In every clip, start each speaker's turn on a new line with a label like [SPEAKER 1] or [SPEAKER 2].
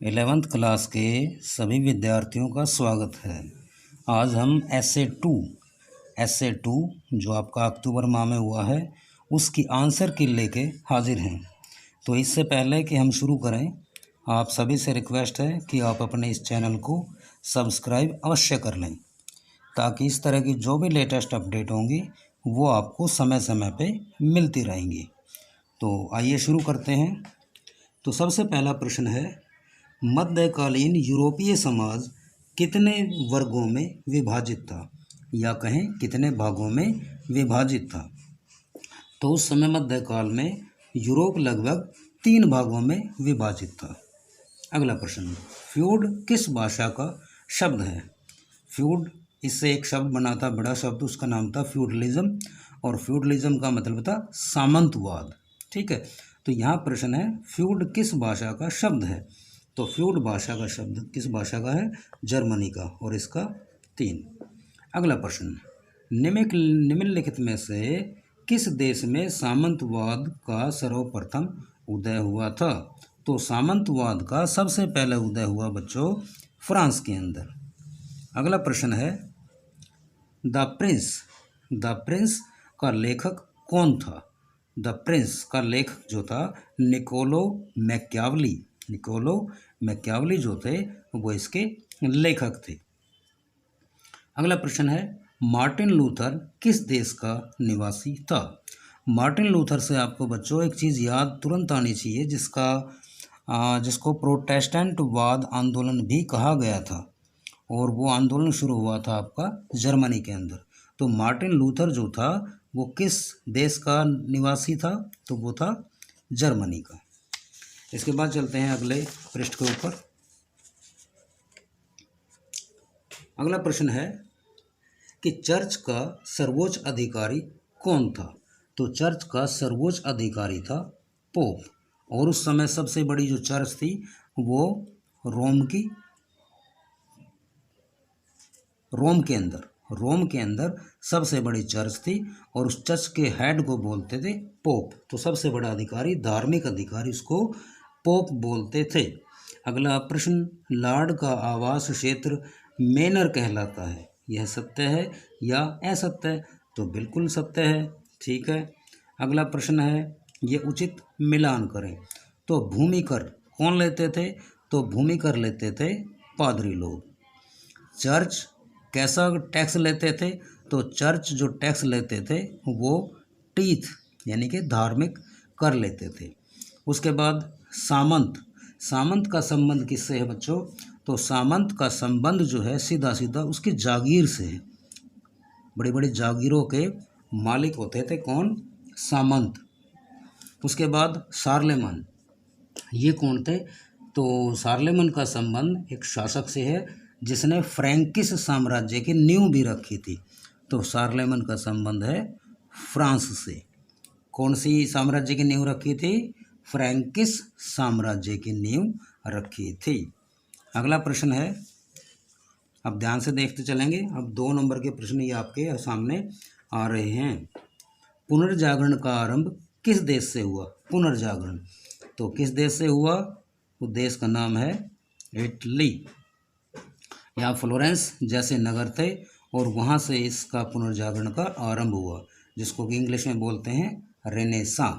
[SPEAKER 1] 11th class के सभी विद्यार्थियों का स्वागत है। आज हम एसए टू जो आपका अक्टूबर माह में हुआ है उसकी आंसर की लेके हाजिर हैं। तो इससे पहले कि हम शुरू करें, आप सभी से रिक्वेस्ट है कि आप अपने इस चैनल को सब्सक्राइब अवश्य कर लें ताकि इस तरह की जो भी लेटेस्ट अपडेट होंगी वो आपको समय समय पे मिलती रहेंगी। तो आइए शुरू करते हैं। तो सबसे पहला प्रश्न है, मध्यकालीन यूरोपीय समाज कितने वर्गों में विभाजित था, या कहें कितने भागों में विभाजित था। तो उस समय मध्यकाल में यूरोप लगभग 3 भागों में विभाजित था। अगला प्रश्न, फ्यूड किस भाषा का शब्द है। फ्यूड, इससे एक शब्द बना था, बड़ा शब्द, उसका नाम था फ्यूडलिज्म, और फ्यूडलिज्म का मतलब था सामंतवाद। ठीक है, तो यहाँ प्रश्न है फ्यूड किस भाषा का शब्द है। तो फ्यूड भाषा का शब्द किस भाषा का है, जर्मनी का, और इसका 3। अगला प्रश्न, निम्नलिखित में से किस देश में सामंतवाद का सर्वप्रथम उदय हुआ था। तो सामंतवाद का सबसे पहले उदय हुआ बच्चों फ्रांस के अंदर। अगला प्रश्न है, द प्रिंस का लेखक कौन था। द प्रिंस का लेखक जो था निकोलो मैकियावली जो थे वो इसके लेखक थे। अगला प्रश्न है, मार्टिन लूथर किस देश का निवासी था। मार्टिन लूथर से आपको बच्चों एक चीज़ याद तुरंत आनी चाहिए, जिसको प्रोटेस्टेंटवाद आंदोलन भी कहा गया था, और वो आंदोलन शुरू हुआ था आपका जर्मनी के अंदर। तो मार्टिन लूथर जो था वो किस देश का निवासी था, तो वो था जर्मनी का। इसके बाद चलते हैं अगले पृष्ठ के ऊपर। अगला प्रश्न है कि चर्च का सर्वोच्च अधिकारी कौन था। तो चर्च का सर्वोच्च अधिकारी था पोप, और उस समय सबसे बड़ी जो चर्च थी वो रोम के अंदर सबसे बड़ी चर्च थी, और उस चर्च के हेड को बोलते थे पोप। तो सबसे बड़ा अधिकारी, धार्मिक अधिकारी, उसको पोप बोलते थे। अगला प्रश्न, लॉर्ड का आवास क्षेत्र मैनर कहलाता है, यह सत्य है या असत्य है। तो बिल्कुल सत्य है। ठीक है। अगला प्रश्न है, ये उचित मिलान करें। तो भूमि कर कौन लेते थे। तो भूमि कर लेते थे पादरी लोग। चर्च कैसा टैक्स लेते थे। तो चर्च जो टैक्स लेते थे वो टीथ यानी कि धार्मिक कर लेते थे। उसके बाद सामंत का संबंध किससे है बच्चों। तो सामंत का संबंध जो है सीधा सीधा उसकी जागीर से है। बड़ी बड़ी जागीरों के मालिक होते थे कौन, सामंत। उसके बाद शार्लेमन, ये कौन थे। तो शार्लेमन का संबंध एक शासक से है जिसने फ्रैंकिश साम्राज्य की नींव भी रखी थी। तो शार्लेमन का संबंध है फ्रांस से। कौन सी साम्राज्य की नींव रखी थी, फ्रैंकिश साम्राज्य की नींव रखी थी। अगला प्रश्न है, अब ध्यान से देखते चलेंगे। अब 2 नंबर के प्रश्न ये आपके सामने आ रहे हैं। पुनर्जागरण का आरंभ किस देश से हुआ। पुनर्जागरण तो किस देश से हुआ, वो देश का नाम है इटली। यहाँ फ्लोरेंस जैसे नगर थे और वहाँ से इसका पुनर्जागरण का आरंभ हुआ, जिसको कि इंग्लिश में बोलते हैं रेनेसां।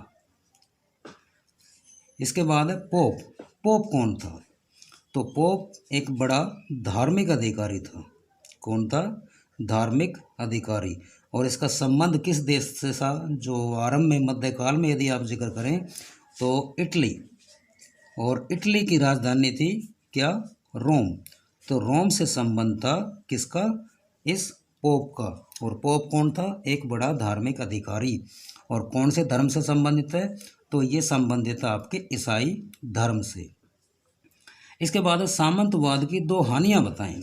[SPEAKER 1] इसके बाद पोप कौन था। तो पोप एक बड़ा धार्मिक अधिकारी था। कौन था, धार्मिक अधिकारी। और इसका संबंध किस देश से था, जो आरंभ में मध्यकाल में यदि आप जिक्र करें तो इटली, और इटली की राजधानी थी क्या, रोम। तो रोम से संबंध था किसका, इस पोप का। और पोप कौन था, एक बड़ा धार्मिक अधिकारी। और कौन से धर्म से संबंधित है, तो ये संबंधित है आपके ईसाई धर्म से। इसके बाद सामंतवाद की 2 हानियाँ बताएं।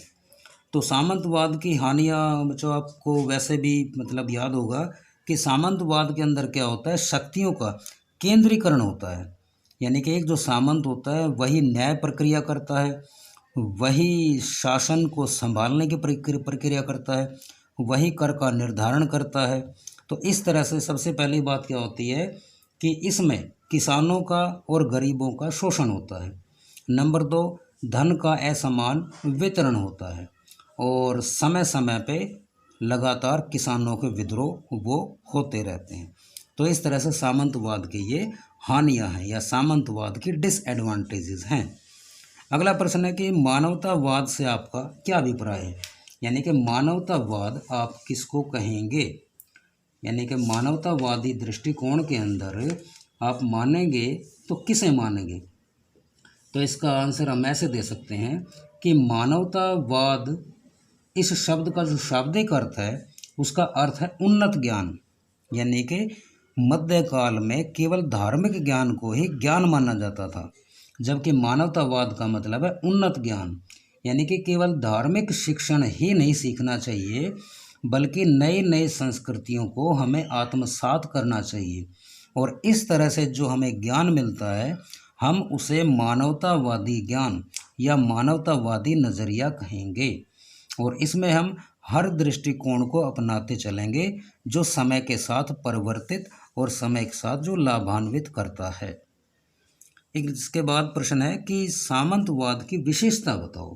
[SPEAKER 1] तो सामंतवाद की हानियाँ बच्चों आपको वैसे भी मतलब याद होगा कि सामंतवाद के अंदर क्या होता है, शक्तियों का केंद्रीकरण होता है। यानी कि एक जो सामंत होता है वही न्याय प्रक्रिया करता है, वही शासन को संभालने की प्रक्रिया करता है, वही कर का निर्धारण करता है। तो इस तरह से सबसे पहली बात क्या होती है कि इसमें किसानों का और गरीबों का शोषण होता है। नंबर 2, धन का असमान वितरण होता है और समय समय पे लगातार किसानों के विद्रोह वो होते रहते हैं। तो इस तरह से सामंतवाद की ये हानियां हैं या सामंतवाद की डिसएडवांटेजेस हैं। अगला प्रश्न है कि मानवतावाद से आपका क्या अभिप्राय है, यानी कि मानवतावाद आप किसको कहेंगे, यानी कि मानवतावादी दृष्टिकोण के अंदर आप मानेंगे तो किसे मानेंगे। तो इसका आंसर हम ऐसे दे सकते हैं कि मानवतावाद इस शब्द का जो शाब्दिक अर्थ है उसका अर्थ है उन्नत ज्ञान, यानी कि मध्यकाल में केवल धार्मिक ज्ञान को ही ज्ञान माना जाता था, जबकि मानवतावाद का मतलब है उन्नत ज्ञान, यानी कि केवल धार्मिक शिक्षण ही नहीं सीखना चाहिए बल्कि नई नई संस्कृतियों को हमें आत्मसात करना चाहिए। और इस तरह से जो हमें ज्ञान मिलता है हम उसे मानवतावादी ज्ञान या मानवतावादी नज़रिया कहेंगे। और इसमें हम हर दृष्टिकोण को अपनाते चलेंगे जो समय के साथ परिवर्तित और समय के साथ जो लाभान्वित करता है। इसके बाद प्रश्न है कि सामंतवाद की विशेषता बताओ,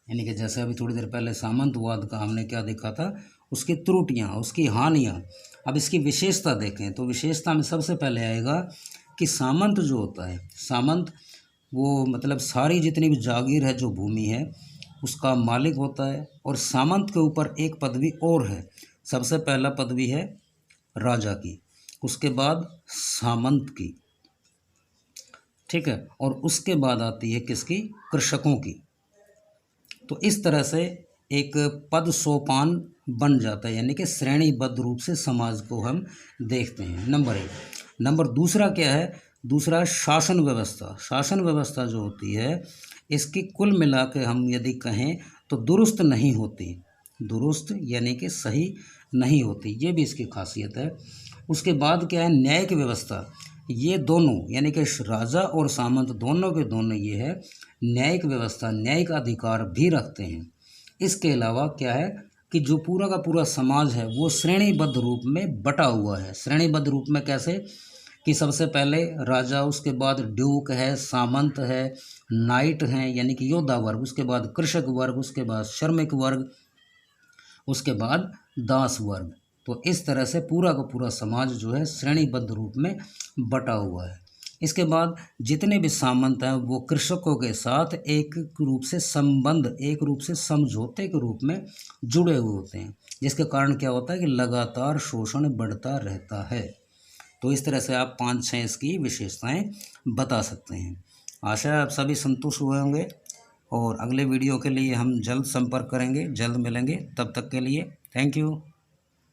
[SPEAKER 1] यानी कि जैसे अभी थोड़ी देर पहले सामंतवाद का हमने क्या देखा था, उसकी त्रुटियां, उसकी हानियां। अब इसकी विशेषता देखें तो विशेषता में सबसे पहले आएगा कि सामंत जो होता है, सामंत वो मतलब सारी जितनी भी जागीर है जो भूमि है उसका मालिक होता है। और सामंत के ऊपर एक पदवी और है, सबसे पहला पदवी है राजा की, उसके बाद सामंत की, ठीक है, और उसके बाद आती है किसकी, कृषकों की। तो इस तरह से एक पद सोपान बन जाता है, यानी कि श्रेणीबद्ध रूप से समाज को हम देखते हैं। नंबर एक। नंबर दूसरा क्या है, दूसरा शासन व्यवस्था। शासन व्यवस्था जो होती है इसकी कुल मिला के हम यदि कहें तो दुरुस्त नहीं होती, दुरुस्त यानी कि सही नहीं होती, ये भी इसकी खासियत है। उसके बाद क्या है, न्यायिक व्यवस्था। ये दोनों यानी कि राजा और सामंत दोनों के दोनों ये है न्यायिक व्यवस्था, न्यायिक अधिकार भी रखते हैं। इसके अलावा क्या है कि जो पूरा का पूरा समाज है वो श्रेणीबद्ध रूप में बटा हुआ है। श्रेणीबद्ध रूप में कैसे कि सबसे पहले राजा, उसके बाद ड्यूक है, सामंत है, नाइट हैं यानी कि योद्धा वर्ग, उसके बाद कृषक वर्ग, उसके बाद श्रमिक वर्ग, उसके बाद दास वर्ग। तो इस तरह से पूरा का पूरा समाज जो है श्रेणीबद्ध रूप में बटा हुआ है। इसके बाद जितने भी सामंत हैं वो कृषकों के साथ एक रूप से संबंध, एक रूप से समझौते के रूप में जुड़े हुए होते हैं, जिसके कारण क्या होता है कि लगातार शोषण बढ़ता रहता है। तो इस तरह से आप 5-6 इसकी विशेषताएं बता सकते हैं। आशा है आप सभी संतुष्ट हुए होंगे और अगले वीडियो के लिए हम जल्द संपर्क करेंगे, जल्द मिलेंगे। तब तक के लिए थैंक यू।